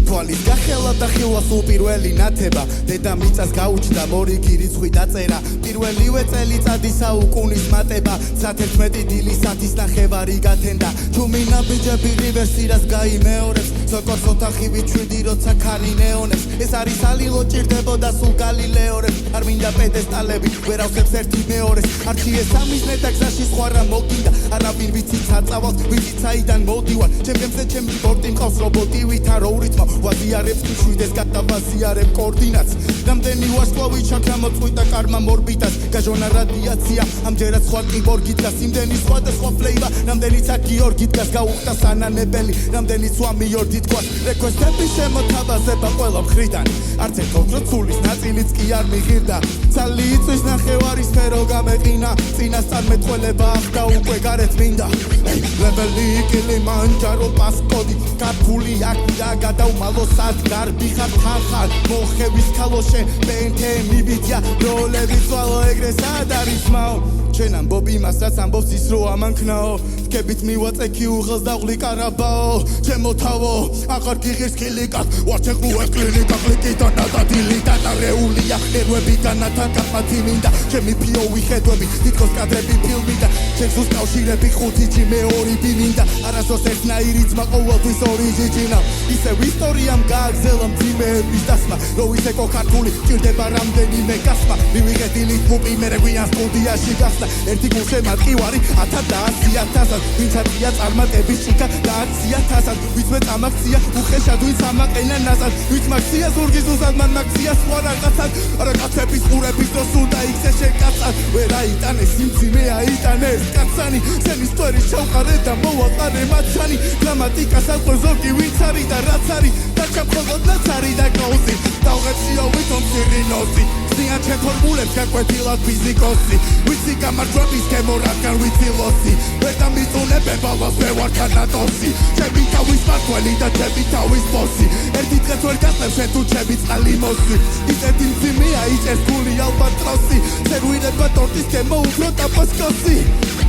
თვალის გახელა და ხილვა სულ პირველი ნათება დედა მიწას გაუჩნდა მორიგი რიცხვი დაწერა პირველივე წელიწადი საუკუნის მატება 11 დილის 10-ის ნახევარი გათენდა თუმინა ბიჯები რივერსირას გაიმეორებს სოკოს ოთახივი ჩვიდი როცა ქარი ნეონებს ეს არის ალილო ჭირდებოდა სულ გალილეორებს არ მინდა პედესტალები ვერ ავსებს ერთი მეორეს არჩიე სამიზნე და გზაში სხვა რა მოგინდა არავინ ვიცით საწავალს ვიცით საიდან მოდივარ ჩემგემზე ჩემი ბორტი მყავს რობოტი ვითარ ოვრითმა ვაზიარებს შვიდეს გადავაზიარებ კოორდინატს რამდენი ვარსკვლავი ჩაქრა მოწყვიტა კარმა მორბიტას გაჟონა რადიაცია ამჯერად სხვა კიბორგი დგას იმდენი სხვადასხვა ფლეივა რამდენიც აქ გიორგი დგას გაუხდა სანანებელი რამდენიც ვამიორდი თქვას რეკვესტები შემოთავაზება ყველა მხრიდან არც ერთ ოქროცულის ნაწილიც კი არ მიღირდა ცალი იწვის ნახევარი სფერო გამეყინა წინასწარ მეტყველება ახდა უკვე გარეთ მინდა ლეველი კილიმანჯარო პასკოდი გაფული აქ გადავმალო სად გარბი ხარ თანხარ მოხევის ქალოშე პენტე მივიდია როლების ვალო ეგრე სად არის მაო ჩვენ ამბობ იმასაც ამბობს ის რო ამანქნაო გებით მივაწე ქიუღელს დაღლი კარაბაო ჩემო თავო აღარ გიღირს ქილიკად ვარჩეყლუ ეს კლინიკა კლიკიდან ნადადილიდან არეულია ნერვებიდან ნათანკაფათი მინდა ჩემი ფიოვი ხედვები თითქოს კადრები ფილმიდან ჩემს უსკავშირები ხუთი ჯი მეორი ბიმინდა არასდროს ერთნაირი ძმა ყოველთვის ორი ჯიჯინა ისევ ისტორიამ გააგზელა მძიმეების დასმა რო ისეკო ქართული ჭირდება რამდენიმე გასმა მივიღეთ მუპი მერე გვიან სტუდიაში გასდა ერთი გულშე მატყივარი 1000 ვინცადია წარმატების ჭიქა და აქცია თასად ვიცმე წამაქცია უხეშად ვინც ამაყენა ნაზად ვინც მაქცია ზურგის უსად მან მაქცია სხვა რაღაცად არა კაცების ყურების დროს უნდა იქცე შეკაცად ვერ აიტანეს სიმძიმე აიტანეს კაცანი სენის ტვერის ჩავყარე და მოვაყარე მათსანი გრამატიკას აყვე ზოგი ვინც არის და რაც არის და ჩაფხოლოდ ნაცარი და კაუსი დავღებსიო ვითომ სირინოსი ზიან ჩემ ფორმულებს გაკვეთილად ფიზიკოსი ვიცი გამარჯვების გემო რადგან ვიცი ლოსი ვერ დამიწუნებენ ბალას მე ვარ თანატოსი ჩემი თავის მართველი და ჩემი თავის ბოსი ერთი დღეს ვერ გასწევ შენ თუ ჩემი წყალი მოსი ისეთი მძიმეა იწერს გული ალბატროსი სერვირება ტორტის გემო უფრო ტაპასკოსი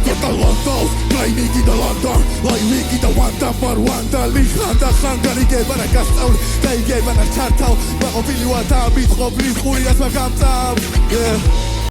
Catalantos, Lainiki da London, Lainiki da Wanda Marwanda, Lichanda Hangari Gebara Gastaul, Gai Gebana Chartal, Bagopili Wata, Bitro, Blis, Urias Magamtam, yeah.